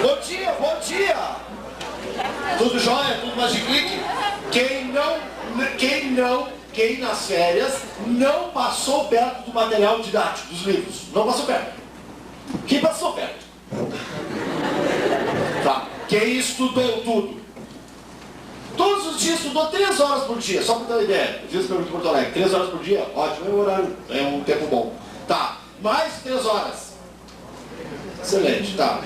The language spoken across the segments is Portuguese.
Bom dia, bom dia! Tudo jóia? Tudo mais de clique? Quem nas férias não passou perto do material didático, dos livros? Não passou perto. Quem passou perto? Tá. Quem estudou tudo? Todos os dias estudou 3 horas por dia, só para ter uma ideia. Eu fiz pergunta em Porto Alegre, 3 horas por dia? Ótimo, é um horário, é um tempo bom. Tá, mais 3 horas. Excelente, tá.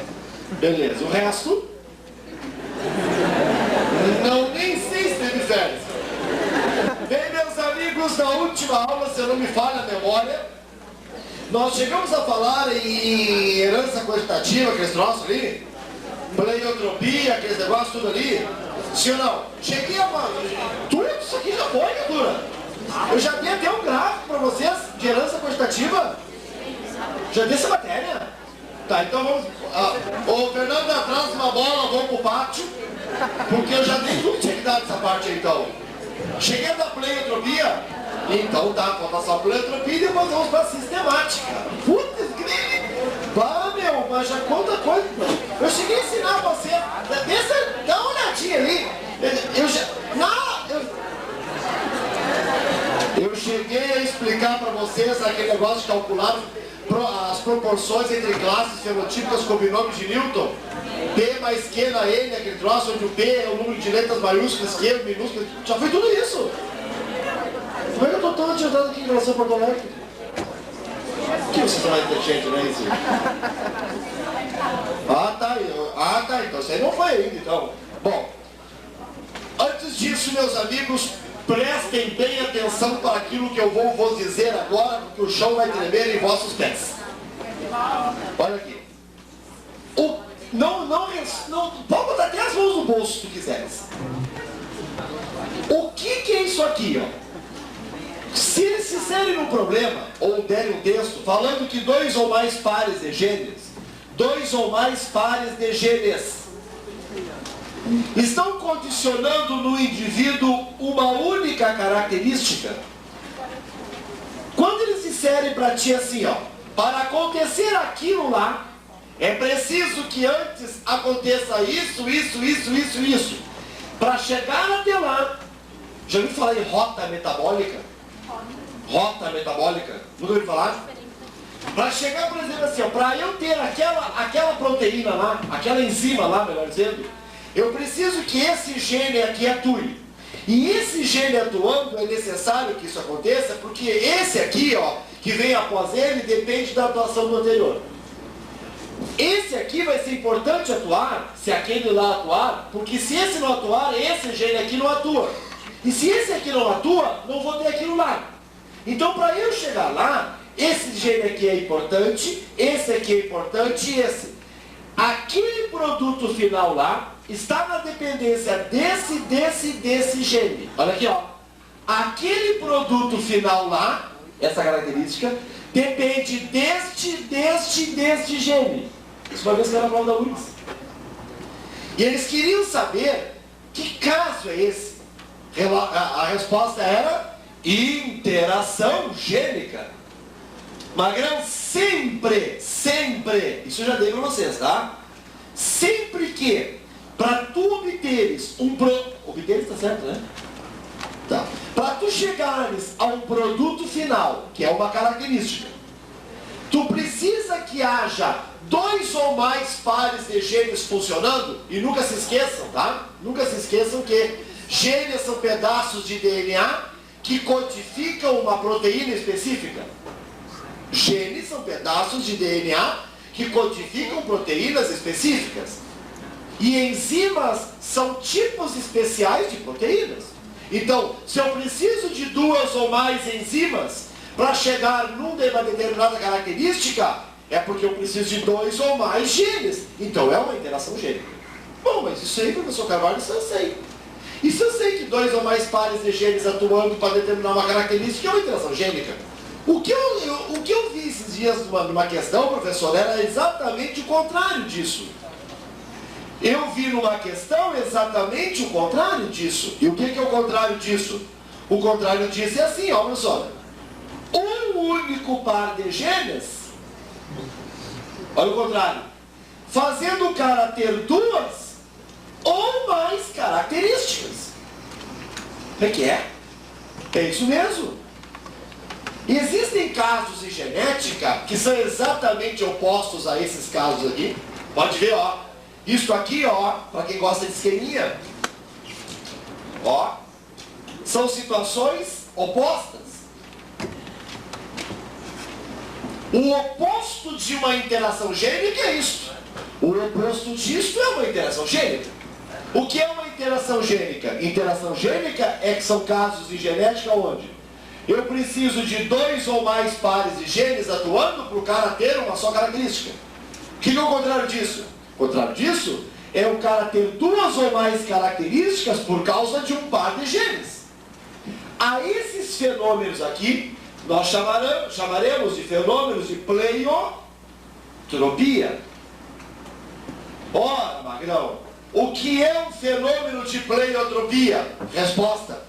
Beleza, o resto? Não, nem sei se teve férias. Bem, meus amigos, na última aula, se eu não me falha a memória, nós chegamos a falar em herança quantitativa, aqueles troços ali, pleiotropia, aqueles negócios, tudo ali. Sim ou não? Cheguei a falar, tudo isso aqui já foi, criatura. Eu já dei até um gráfico para vocês de herança quantitativa. Já dei essa matéria. Tá, então vamos... o Fernando atrás uma bola, vamos pro pátio, porque eu já dei tudo que tinha que dar dessa parte aí, então. Cheguei da pleiotropia, então tá, falta só a pleiotropia e depois vamos pra sistemática. Putz, pá, meu, mas já conta coisa. Eu cheguei a ensinar você, dá uma olhadinha ali. Eu cheguei a explicar pra vocês aquele negócio de calcular as proporções entre classes fenotípicas com o binômio de Newton. P mais Q na N, aquele troço onde o P é o número de letras maiúsculas, Q minúsculas. Já foi tudo isso. Como é que eu tô tão adiantado aqui em relação a Porto Alegre? Por que você está mais inteligente, né, isso? Ah, tá, então isso aí não foi ainda, então. Bom, antes disso, meus amigos, prestem bem atenção para aquilo que eu vou vos dizer agora, porque o chão vai tremer em vossos pés. Olha aqui. Pode botar até as mãos no bolso se tu quiseres. O que é isso aqui, ó? Se eles fizerem um problema, ou derem um texto, falando que 2 ou mais pares de genes, 2 ou mais pares de genes, estão condicionando no indivíduo uma única característica. Quando eles disserem para ti assim, ó, para acontecer aquilo lá, é preciso que antes aconteça isso. Para chegar até lá, já ouviu falar em rota metabólica? Rota metabólica? Nunca ouviu falar? Para chegar, por exemplo, assim, para eu ter aquela proteína lá, aquela enzima lá, melhor dizendo, eu preciso que esse gene aqui atue. E esse gene atuando é necessário que isso aconteça, porque esse aqui, ó, que vem após ele, depende da atuação do anterior. Esse aqui vai ser importante atuar, se aquele lá atuar, porque se esse não atuar, esse gene aqui não atua. E se esse aqui não atua, não vou ter aquilo lá. Então, para eu chegar lá, esse gene aqui é importante, esse aqui é importante e esse. Aquele produto final lá está na dependência desse gene. Olha aqui, ó. Aquele produto final lá, essa característica, depende deste gene. Isso uma vez que era a prova da URGS. E eles queriam saber que caso é esse. A resposta era interação gênica. Magrão, sempre, isso eu já dei para vocês, tá? Sempre que, para tu obteres obteres, tá certo, né? Tá. Para tu chegares a um produto final, que é uma característica, tu precisa que haja 2 ou mais pares de genes funcionando, e nunca se esqueçam, tá? Nunca se esqueçam que genes são pedaços de DNA que codificam uma proteína específica. Genes são pedaços de DNA que codificam proteínas específicas. E enzimas são tipos especiais de proteínas. Então, se eu preciso de 2 ou mais enzimas para chegar numa determinada característica, é porque eu preciso de 2 ou mais genes. Então é uma interação gênica. Bom, mas isso aí, professor Carvalho, isso eu sei. Isso eu sei que 2 ou mais pares de genes atuando para determinar uma característica é uma interação gênica. O que eu vi esses dias numa questão, professor, era exatamente o contrário disso. Eu vi numa questão exatamente o contrário disso. E o que é o contrário disso? O contrário disso é assim, ó, professor. Um único par de genes, olha o contrário, fazendo o cara ter duas ou mais características. O que é? É isso mesmo. Existem casos em genética que são exatamente opostos a esses casos aqui. Pode ver, ó. Isso aqui, ó, para quem gosta de esqueminha, ó, são situações opostas. O oposto de uma interação gênica é isso. O oposto disso é uma interação gênica. O que é uma interação gênica? Interação gênica é que são casos em genética onde eu preciso de 2 ou mais pares de genes atuando para o cara ter uma só característica. O que é o contrário disso? O contrário disso é o cara ter 2 ou mais características por causa de um par de genes. A esses fenômenos aqui, nós chamaremos de fenômenos de pleiotropia. Ora, Magrão, o que é um fenômeno de pleiotropia? Resposta: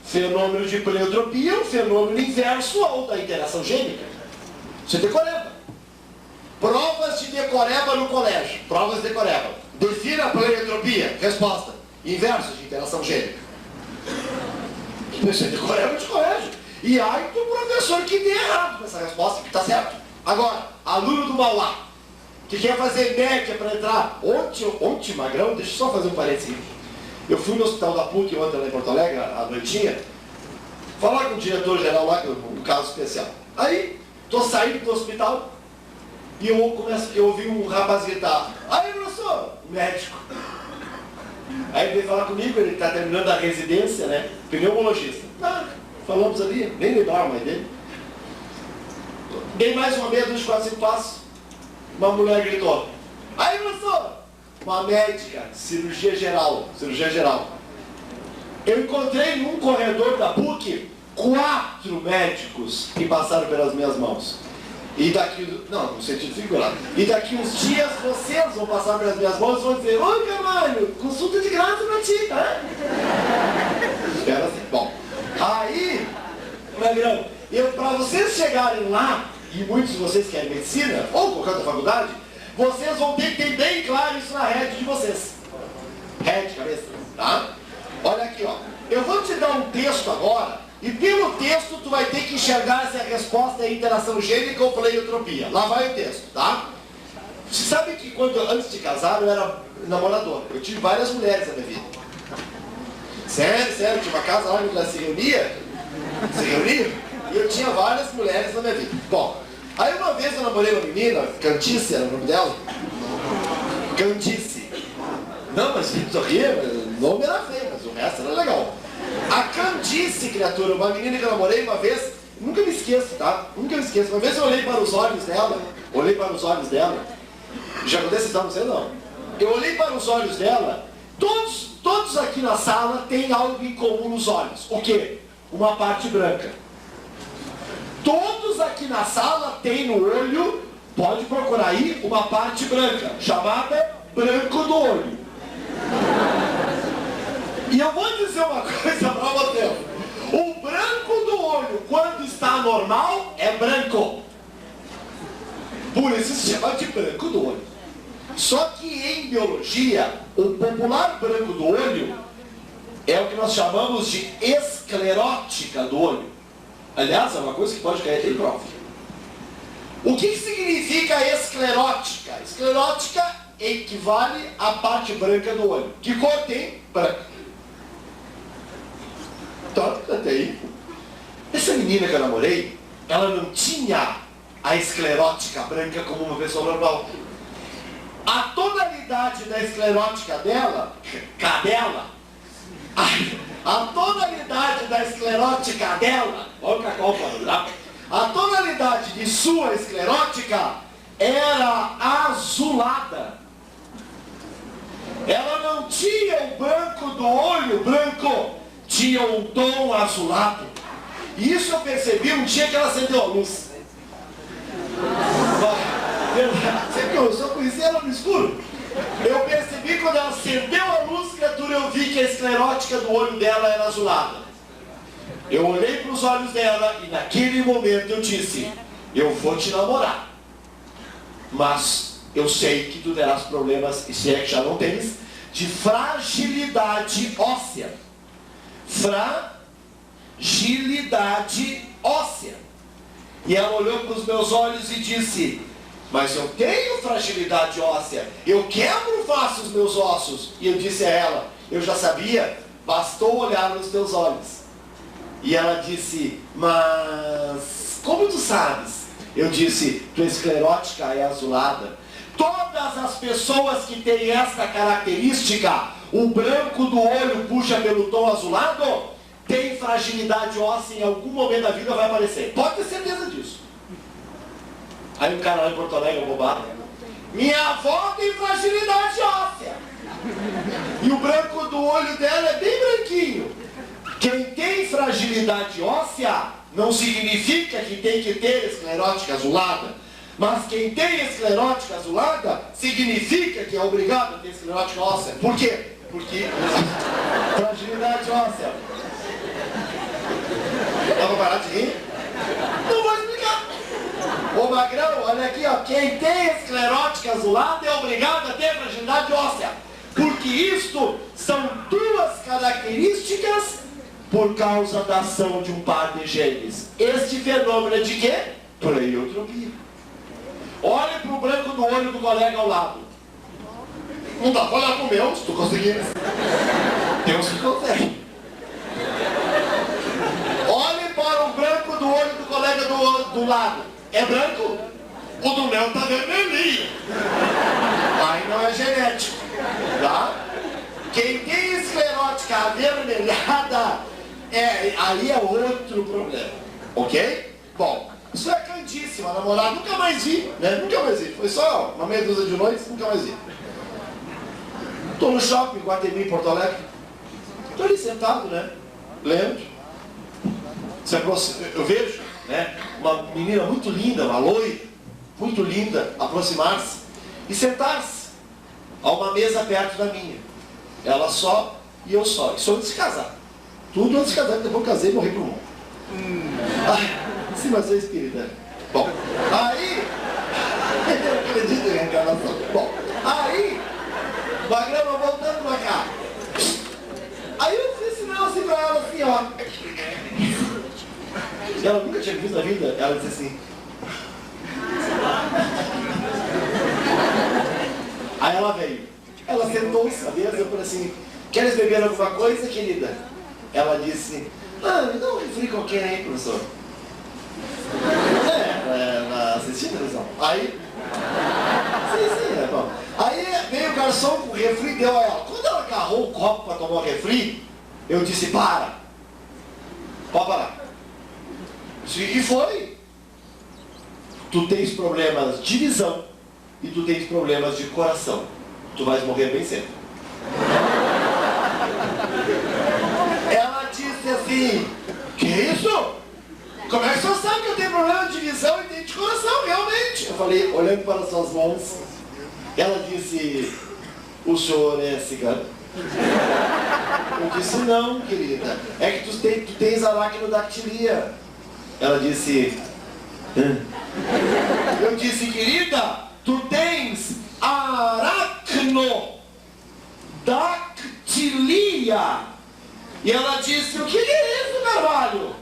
fenômeno de pleiotropia é um fenômeno inverso ao da interação gênica. Você decoreba. Provas de decoreba no colégio. Provas de decoreba. Defina a pleiotropia. Resposta: inverso de interação gênica. Você decoreba de colégio. E aí o professor que deu errado nessa resposta, que está certo. Agora, aluno do Mauá, que quer fazer média para entrar. Ontem, Magrão, deixa eu só fazer um parênteses. Eu fui no hospital da PUC ontem lá em Porto Alegre, à noitinha, falar com o diretor-geral lá, um caso especial. Aí, estou saindo do hospital e eu ouvi um rapaz gritar: aí, professor, médico. Aí ele veio falar comigo, ele está terminando a residência, né? Pneumologista. Falamos ali, nem lembrava mais dele. Dei mais uma meia, 2, 4, 5 passos. Uma mulher gritou: aí, professor! Uma médica, cirurgia geral. Eu encontrei num corredor da PUC 4 médicos que passaram pelas minhas mãos. E daqui, não, no sentido figurado. E daqui uns dias vocês vão passar pelas minhas mãos e vão dizer: ô Camargo, consulta de graça pra ti, tá? Espera assim. Bom, aí, Magrão, para vocês chegarem lá, e muitos de vocês querem medicina, ou qualquer outra faculdade, vocês vão ter que ter bem claro isso na rede de vocês. Rede, cabeça, tá? Olha aqui, ó. Eu vou te dar um texto agora, e pelo texto tu vai ter que enxergar se a resposta é interação gênica ou pleiotropia. Lá vai o texto, tá? Você sabe que antes de casar eu era namorador. Eu tive várias mulheres na minha vida. Sério, tinha uma casa lá que se reunia, e eu tinha várias mulheres na minha vida. Bom, aí uma vez eu namorei uma menina, Candice era o nome dela. Candice. Não, mas o nome era feio, mas o resto era legal. A Candice, criatura, uma menina que eu namorei uma vez, nunca me esqueço, tá? Nunca me esqueço. Uma vez eu olhei para os olhos dela, já aconteceu isso pra você, não? Eu olhei para os olhos dela, todos aqui na sala têm algo em comum nos olhos. O quê? Uma parte branca. Todos aqui na sala têm no olho, pode procurar aí, uma parte branca, chamada branco do olho. E eu vou dizer uma coisa para você. O branco do olho, quando está normal, é branco. Por isso se chama de branco do olho. Só que em biologia, o popular branco do olho é o que nós chamamos de esclerótica do olho. Aliás, é uma coisa que pode cair até em prova. O que significa esclerótica? Esclerótica equivale à parte branca do olho. Que cor tem? Branca. Então, até aí. Essa menina que eu namorei, ela não tinha a esclerótica branca como uma pessoa normal. A tonalidade da esclerótica dela, a tonalidade da esclerótica dela, a tonalidade de sua esclerótica era azulada. Ela não tinha o branco do olho branco, tinha um tom azulado. E isso eu percebi um dia que ela acendeu a luz. Você viu? Eu só conhecia ela no escuro. Eu percebi quando ela acendeu a luz, criatura, eu vi que a esclerótica do olho dela era azulada. Eu olhei para os olhos dela e naquele momento eu disse: eu vou te namorar, mas eu sei que tu terás problemas, e se é que já não tens, de fragilidade óssea. Fragilidade óssea. E ela olhou para os meus olhos e disse: mas eu tenho fragilidade óssea, eu quebro fácil os meus ossos. E eu disse a ela: eu já sabia, bastou olhar nos teus olhos. E ela disse: mas como tu sabes? Eu disse: tu és esclerótica e azulada. Todas as pessoas que têm essa característica, o branco do olho puxa pelo tom azulado, tem fragilidade óssea, em algum momento da vida vai aparecer. Pode ter certeza disso. Aí um cara lá em Porto Alegre, bobado: minha avó tem fragilidade óssea. E o branco do olho dela é bem branquinho. Quem tem fragilidade óssea não significa que tem que ter esclerótica azulada. Mas quem tem esclerótica azulada significa que é obrigado a ter esclerótica óssea. Por quê? Porque fragilidade óssea. Dá pra parar de rir? Não vou explicar. Ô Magrão, olha aqui, ó. Quem tem esclerótica azulada é obrigado a ter fragilidade óssea. Porque isto são duas características por causa da ação de um par de genes. Este fenômeno é de quê? Pleiotropia. Olhe para o branco do olho do colega ao lado. Não dá para olhar para o meu, se tu conseguir. Tem uns que conseguem. Olhe para o branco do olho do colega do lado. É branco? O do meu está vermelhinho. Aí não é genético. Tá? Quem tem esclerótica avermelhada, aí é outro problema. Ok? Bom, isso é cantíssima, namorada, nunca mais vi, né? Nunca mais vi. Foi só uma meia dúzia de noites, nunca mais vi. Estou no shopping, Guatemi, Porto Alegre. Estou ali sentado, né? Lendo. Eu vejo, né? Uma menina muito linda, uma loira, muito linda, aproximar-se e sentar-se a uma mesa perto da minha. Ela só e eu só. E sou antes de casar. Tudo antes de casar, depois eu casei e morri pro mundo. Sim, mas sou espírita. Bom, aí... eu acredito em reencarnação. Bom, aí... Magrama voltando pra cá. Aí eu fiz sinal assim pra ela, assim, ó. Ela nunca tinha visto na vida. Ela disse assim... Aí ela veio. Ela sentou-se, eu falei assim: queres beber alguma coisa, querida? Ela disse: me dá um refri qualquer aí, professor. Assistir a televisão. Aí, sim, é bom. Aí veio o garçom com o refri e deu a ela. Quando ela agarrou o copo para tomar o refri, eu disse: para. Pode parar. E foi. Tu tens problemas de visão e tu tens problemas de coração. Tu vais morrer bem cedo. Ela disse assim: que isso? Como é que você sabe que eu tenho problema de visão e tenho de coração, realmente? Eu falei, olhando para suas mãos. Ela disse: o senhor é cigano? Eu disse: não, querida. É que tu tens aracnodactilia. Ela disse: eu disse: querida, tu tens aracnodactilia. E ela disse: o que é isso, Carvalho?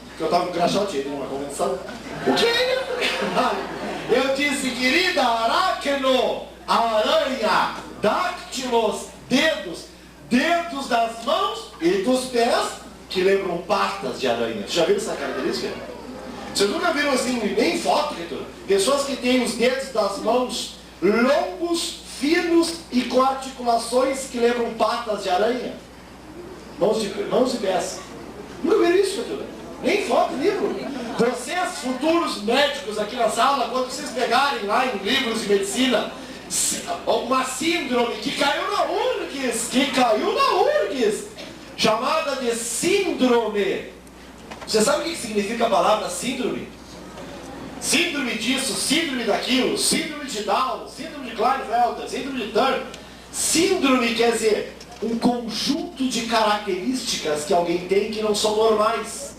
Porque eu estava com o crachote numa convenção. O que é isso, Carvalho? Eu disse: querida, aracno, aranha, dactilos, dedos das mãos e dos pés que lembram patas de aranha. Já viram essa característica? Vocês nunca viram assim, nem foto, Reitor? Pessoas que têm os dedos das mãos longos, finos e com articulações que lembram patas de aranha? Mãos e pés. Nunca viram isso, Reitor? Nem foto, livro. Vocês, futuros médicos aqui na sala, quando vocês pegarem lá em livros de medicina, uma síndrome que caiu na URGS, chamada de síndrome. Você sabe o que significa a palavra síndrome? Síndrome disso, síndrome daquilo, síndrome de Down, síndrome de Klinefelter, síndrome de Turner. Síndrome quer dizer um conjunto de características que alguém tem que não são normais.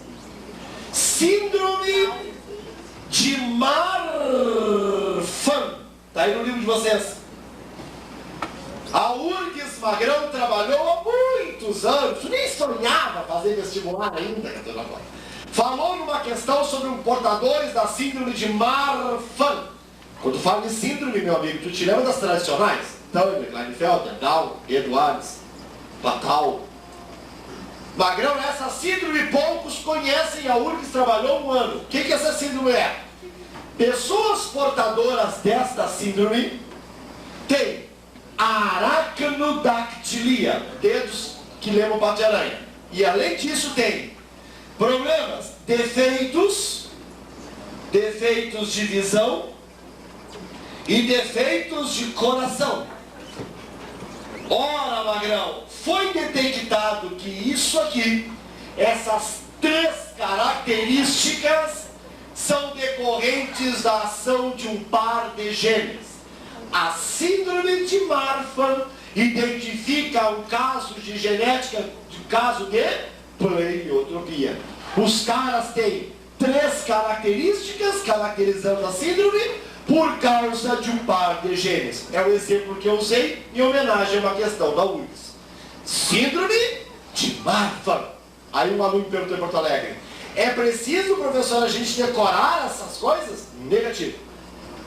Síndrome de Marfan. Está aí no livro de vocês. A URGS Magrão trabalhou há muitos anos, nem sonhava fazer vestibular ainda, falou numa questão sobre os portadores da síndrome de Marfan. Quando fala de síndrome, meu amigo, tu te lembra das tradicionais? Turner, Kleinfelder, Down, Edwards, Patal. Magrão, essa síndrome poucos conhecem, a URGS trabalhou um ano. O que essa síndrome é? Pessoas portadoras desta síndrome têm aracnodactilia, dedos que levam pato de aranha. E além disso tem problemas, defeitos de visão e defeitos de coração. Ora, Magrão, foi detectado que isso aqui, essas 3 características são decorrentes da ação de um par de genes. A síndrome de Marfan identifica um caso de genética, de caso de pleiotropia. Os caras têm 3 características caracterizando a síndrome por causa de um par de genes. É o exemplo que eu usei em homenagem a uma questão da URGS. Síndrome de Marfan. Aí um aluno perguntou em Porto Alegre: é preciso, professor, a gente decorar essas coisas? Negativo.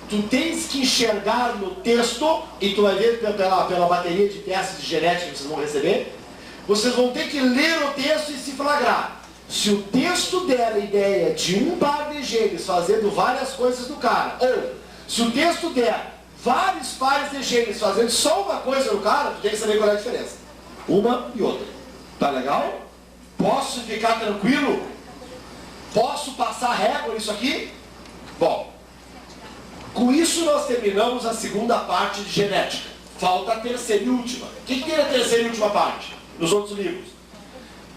Tu tens que enxergar no texto, e tu vai ver pela bateria de testes de genética que vocês vão receber, vocês vão ter que ler o texto e se flagrar. Se o texto der a ideia de um par de genes fazendo várias coisas do cara, ou se o texto der vários pares de genes fazendo só uma coisa do cara, tu tem que saber qual é a diferença. Uma e outra. Tá legal? Posso ficar tranquilo? Posso passar régua nisso aqui? Bom, com isso nós terminamos a segunda parte de genética. Falta a terceira e última. O que tem a terceira e última parte? Nos outros livros.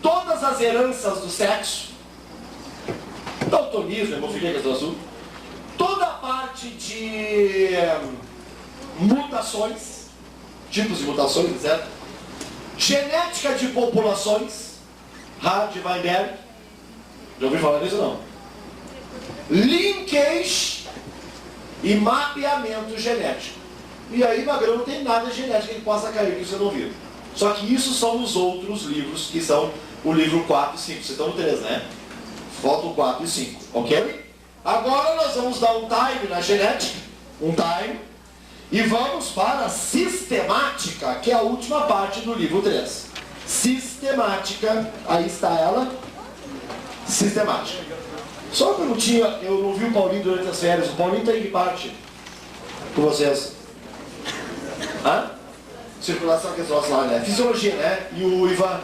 Todas as heranças do sexo, daltonismo, hemofilia, questão azul, toda a parte de mutações, tipos de mutações, etc. Genética de populações, Hard Weinberg, já ouviu falar disso ou não? Linkage e mapeamento genético. E aí, Magrão, não tem nada de genética que possa cair que você não viu. Só que isso são os outros livros, que são o livro 4 e 5. Vocês estão no 3, né? Falta o 4 e 5, ok? Agora nós vamos dar um time na genética, um time, e vamos para a sistemática, que é a última parte do livro 3. Sistemática, aí está ela, sistemática. Só uma perguntinha, eu não vi o Paulinho durante as férias. O Paulinho está em que parte com vocês? Hã? Circulação que é troço lá, né? Fisiologia, né? E o Ivan?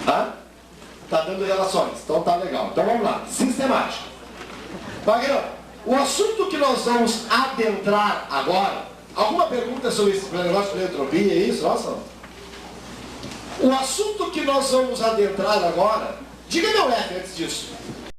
Hã? Tá dando relações, então tá legal. Então vamos lá, sistemática. Magrão, o assunto que nós vamos adentrar agora, alguma pergunta sobre esse negócio de pleiotropia, é isso? Nossa. O assunto que nós vamos adentrar agora, diga meu F antes disso.